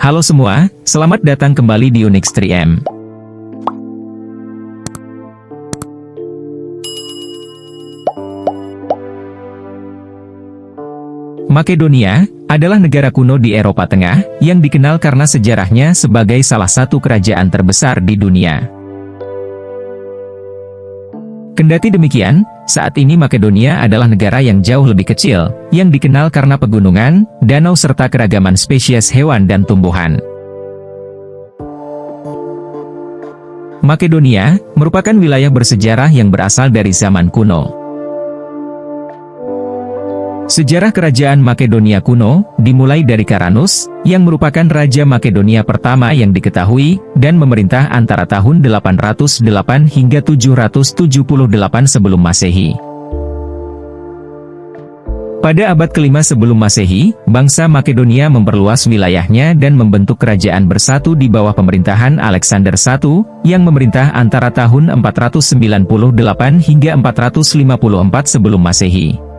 Halo semua, selamat datang kembali di Unix 3M. Makedonia adalah negara kuno di Eropa Tengah yang dikenal karena sejarahnya sebagai salah satu kerajaan terbesar di dunia. Kendati demikian, saat ini Makedonia adalah negara yang jauh lebih kecil, yang dikenal karena pegunungan, danau serta keragaman spesies hewan dan tumbuhan. Makedonia merupakan wilayah bersejarah yang berasal dari zaman kuno. Sejarah kerajaan Makedonia kuno dimulai dari Karanus, yang merupakan Raja Makedonia pertama yang diketahui, dan memerintah antara tahun 808 hingga 778 sebelum Masehi. Pada abad kelima sebelum Masehi, bangsa Makedonia memperluas wilayahnya dan membentuk kerajaan bersatu di bawah pemerintahan Alexander I, yang memerintah antara tahun 498 hingga 454 sebelum Masehi.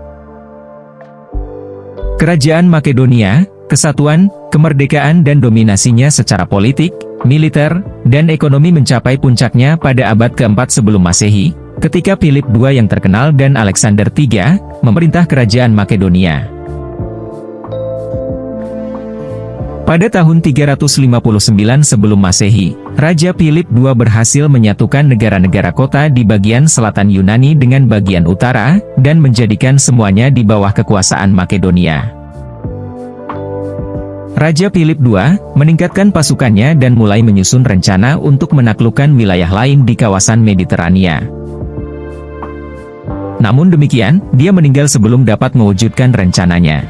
Kerajaan Makedonia, kesatuan, kemerdekaan dan dominasinya secara politik, militer, dan ekonomi mencapai puncaknya pada abad keempat sebelum Masehi, ketika Philip II yang terkenal dan Alexander III memerintah kerajaan Makedonia. Pada tahun 359 sebelum Masehi, Raja Philip II berhasil menyatukan negara-negara kota di bagian selatan Yunani dengan bagian utara, dan menjadikan semuanya di bawah kekuasaan Makedonia. Raja Philip II meningkatkan pasukannya dan mulai menyusun rencana untuk menaklukkan wilayah lain di kawasan Mediterania. Namun demikian, dia meninggal sebelum dapat mewujudkan rencananya.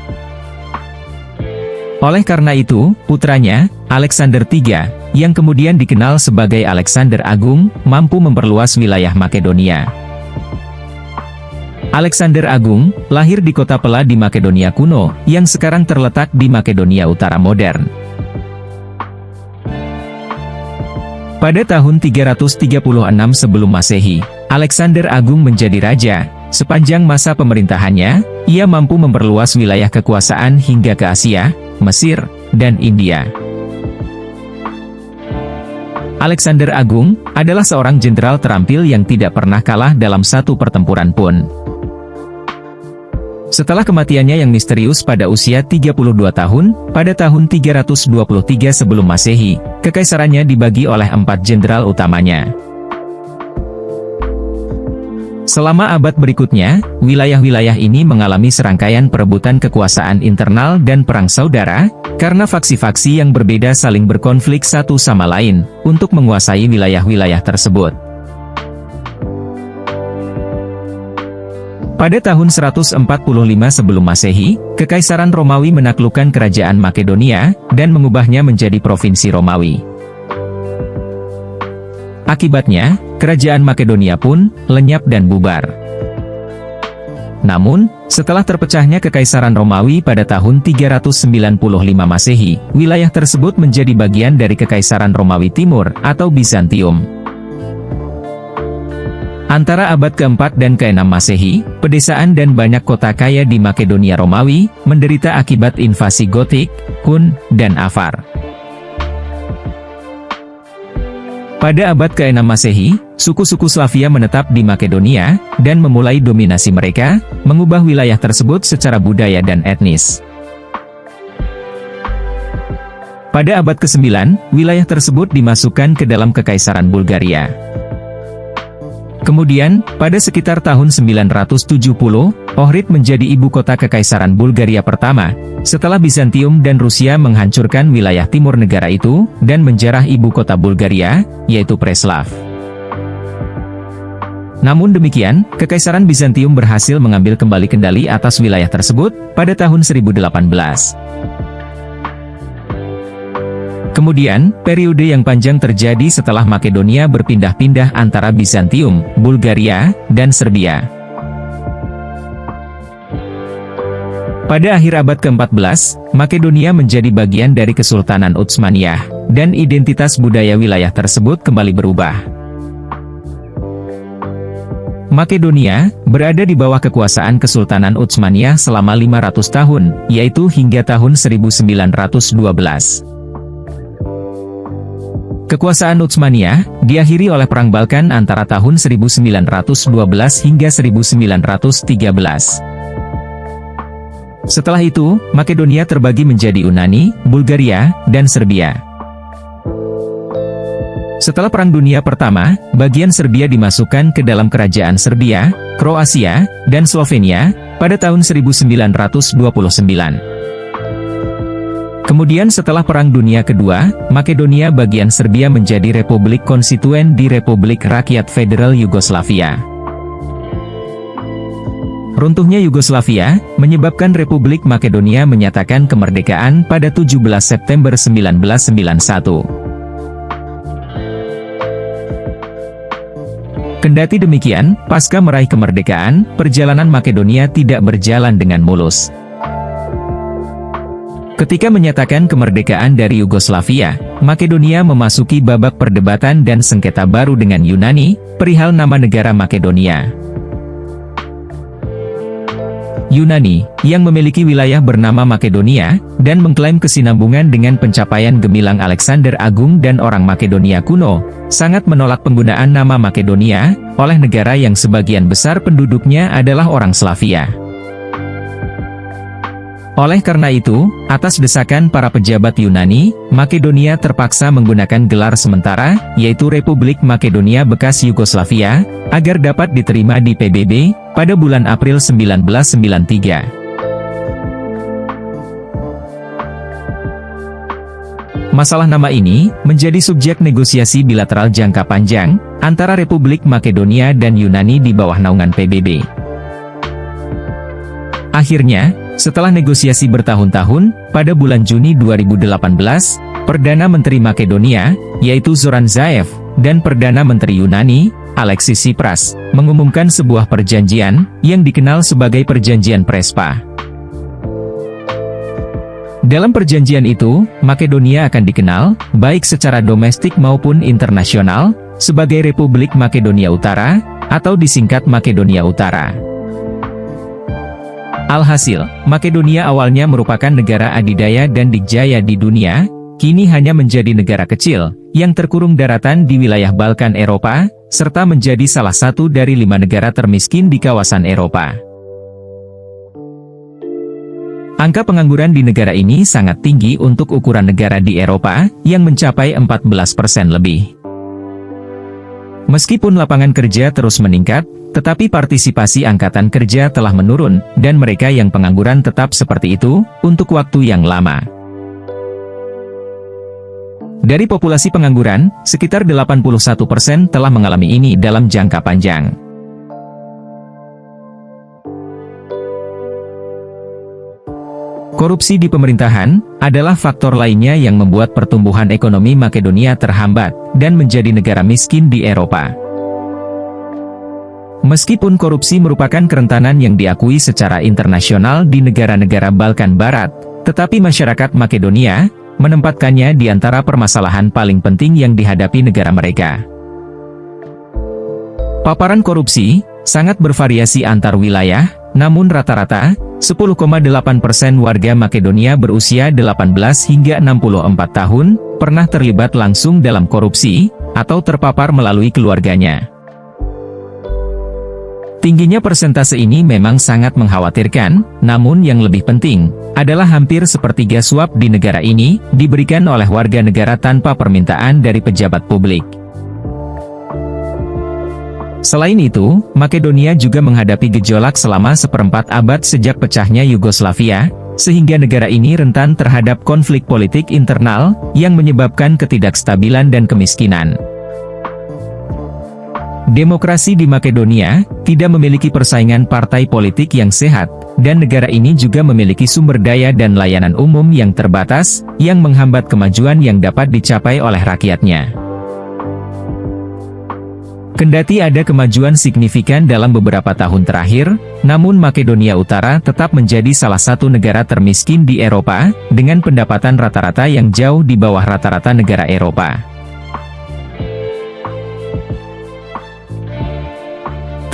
Oleh karena itu, putranya, Alexander III, yang kemudian dikenal sebagai Alexander Agung, mampu memperluas wilayah Makedonia. Alexander Agung lahir di kota Pella di Makedonia kuno, yang sekarang terletak di Makedonia Utara modern. Pada tahun 336 sebelum Masehi, Alexander Agung menjadi raja. Sepanjang masa pemerintahannya, ia mampu memperluas wilayah kekuasaan hingga ke Asia, Mesir, dan India. Alexander Agung adalah seorang jenderal terampil yang tidak pernah kalah dalam satu pertempuran pun. Setelah kematiannya yang misterius pada usia 32 tahun, pada tahun 323 sebelum Masehi, kekaisarannya dibagi oleh 4 jenderal utamanya. Selama abad berikutnya, wilayah-wilayah ini mengalami serangkaian perebutan kekuasaan internal dan perang saudara, karena faksi-faksi yang berbeda saling berkonflik satu sama lain, untuk menguasai wilayah-wilayah tersebut. Pada tahun 145 sebelum Masehi, Kekaisaran Romawi menaklukkan kerajaan Makedonia, dan mengubahnya menjadi provinsi Romawi. Akibatnya, kerajaan Makedonia pun lenyap dan bubar. Namun, setelah terpecahnya Kekaisaran Romawi pada tahun 395 Masehi, wilayah tersebut menjadi bagian dari Kekaisaran Romawi Timur atau Bizantium. Antara abad ke-4 dan ke-6 Masehi, pedesaan dan banyak kota kaya di Makedonia Romawi menderita akibat invasi Gotik, Hun, dan Avar. Pada abad ke-6 Masehi, suku-suku Slavia menetap di Makedonia, dan memulai dominasi mereka, mengubah wilayah tersebut secara budaya dan etnis. Pada abad ke-9, wilayah tersebut dimasukkan ke dalam Kekaisaran Bulgaria. Kemudian, pada sekitar tahun 970, Ohrid menjadi ibu kota Kekaisaran Bulgaria pertama, setelah Bizantium dan Rusia menghancurkan wilayah timur negara itu, dan menjarah ibu kota Bulgaria, yaitu Preslav. Namun demikian, Kekaisaran Bizantium berhasil mengambil kembali kendali atas wilayah tersebut, pada tahun 1018. Kemudian, periode yang panjang terjadi setelah Makedonia berpindah-pindah antara Bizantium, Bulgaria, dan Serbia. Pada akhir abad ke-14, Makedonia menjadi bagian dari Kesultanan Utsmaniyah, dan identitas budaya wilayah tersebut kembali berubah. Makedonia berada di bawah kekuasaan Kesultanan Utsmaniyah selama 500 tahun, yaitu hingga tahun 1912. Kekuasaan Utsmaniyah diakhiri oleh Perang Balkan antara tahun 1912 hingga 1913. Setelah itu, Makedonia terbagi menjadi Yunani, Bulgaria, dan Serbia. Setelah Perang Dunia Pertama, bagian Serbia dimasukkan ke dalam Kerajaan Serbia, Kroasia, dan Slovenia pada tahun 1929. Kemudian setelah Perang Dunia Kedua, Makedonia bagian Serbia menjadi Republik Konstituen di Republik Rakyat Federal Yugoslavia. Runtuhnya Yugoslavia menyebabkan Republik Makedonia menyatakan kemerdekaan pada 17 September 1991. Kendati demikian, pasca meraih kemerdekaan, perjalanan Makedonia tidak berjalan dengan mulus. Ketika menyatakan kemerdekaan dari Yugoslavia, Makedonia memasuki babak perdebatan dan sengketa baru dengan Yunani, perihal nama negara Makedonia. Yunani, yang memiliki wilayah bernama Makedonia, dan mengklaim kesinambungan dengan pencapaian gemilang Alexander Agung dan orang Makedonia kuno, sangat menolak penggunaan nama Makedonia, oleh negara yang sebagian besar penduduknya adalah orang Slavia. Oleh karena itu, atas desakan para pejabat Yunani, Makedonia terpaksa menggunakan gelar sementara, yaitu Republik Makedonia bekas Yugoslavia, agar dapat diterima di PBB, pada bulan April 1993. Masalah nama ini, menjadi subjek negosiasi bilateral jangka panjang, antara Republik Makedonia dan Yunani di bawah naungan PBB. Akhirnya, setelah negosiasi bertahun-tahun, pada bulan Juni 2018, Perdana Menteri Makedonia, yaitu Zoran Zaev, dan Perdana Menteri Yunani, Alexis Tsipras, mengumumkan sebuah perjanjian, yang dikenal sebagai Perjanjian Prespa. Dalam perjanjian itu, Makedonia akan dikenal, baik secara domestik maupun internasional, sebagai Republik Makedonia Utara, atau disingkat Makedonia Utara. Alhasil, Makedonia awalnya merupakan negara adidaya dan dikjaya di dunia, kini hanya menjadi negara kecil, yang terkurung daratan di wilayah Balkan Eropa, serta menjadi salah satu dari 5 negara termiskin di kawasan Eropa. Angka pengangguran di negara ini sangat tinggi untuk ukuran negara di Eropa, yang mencapai 14% lebih. Meskipun lapangan kerja terus meningkat, tetapi partisipasi angkatan kerja telah menurun, dan mereka yang pengangguran tetap seperti itu, untuk waktu yang lama. Dari populasi pengangguran, sekitar 81% telah mengalami ini dalam jangka panjang. Korupsi di pemerintahan adalah faktor lainnya yang membuat pertumbuhan ekonomi Makedonia terhambat, dan menjadi negara miskin di Eropa. Meskipun korupsi merupakan kerentanan yang diakui secara internasional di negara-negara Balkan Barat, tetapi masyarakat Makedonia menempatkannya di antara permasalahan paling penting yang dihadapi negara mereka. Paparan korupsi sangat bervariasi antar wilayah, namun rata-rata 10,8% warga Makedonia berusia 18 hingga 64 tahun pernah terlibat langsung dalam korupsi atau terpapar melalui keluarganya. Tingginya persentase ini memang sangat mengkhawatirkan, namun yang lebih penting adalah hampir sepertiga suap di negara ini diberikan oleh warga negara tanpa permintaan dari pejabat publik. Selain itu, Makedonia juga menghadapi gejolak selama seperempat abad sejak pecahnya Yugoslavia, sehingga negara ini rentan terhadap konflik politik internal yang menyebabkan ketidakstabilan dan kemiskinan. Demokrasi di Makedonia tidak memiliki persaingan partai politik yang sehat, dan negara ini juga memiliki sumber daya dan layanan umum yang terbatas, yang menghambat kemajuan yang dapat dicapai oleh rakyatnya. Kendati ada kemajuan signifikan dalam beberapa tahun terakhir, namun Makedonia Utara tetap menjadi salah satu negara termiskin di Eropa, dengan pendapatan rata-rata yang jauh di bawah rata-rata negara Eropa.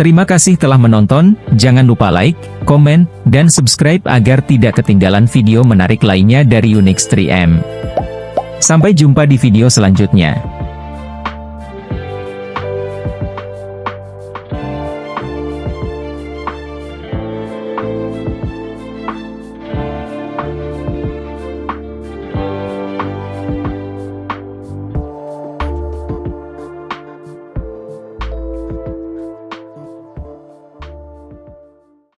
Terima kasih telah menonton, jangan lupa like, komen, dan subscribe agar tidak ketinggalan video menarik lainnya dari Unix 3M. Sampai jumpa di video selanjutnya.